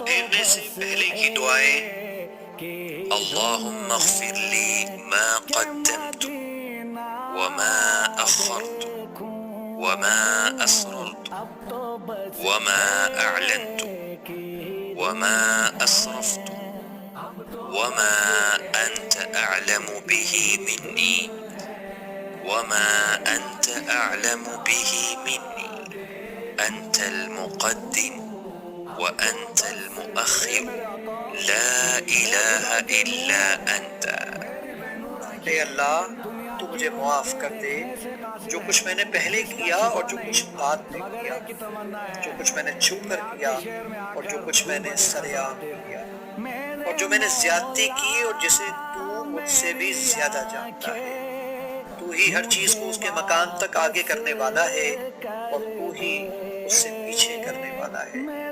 گرنے سے پہلے کی دعائیں: اللہم اغفر لی ما قدمت وما اخرت وما اسررت وما اعلنت وما اسرفت وما انت اعلم به منی وما انت اعلم به منی انت المقدم وانت المؤخر لا الہ الا انت۔ اے اللہ، تو مجھے معاف کر دے جو کچھ میں نے پہلے کیا اور جو کچھ بعد میں کیا، جو کچھ میں نے چھپ کر کیا اور جو کچھ میں نے سرعام کیا، اور جو میں نے زیادتی کی اور جسے تو مجھ سے بھی زیادہ جانتا ہے۔ تو ہی ہر چیز کو اس کے مکان تک آگے کرنے والا ہے اور تو ہی اس سے پیچھے کرنے والا ہے۔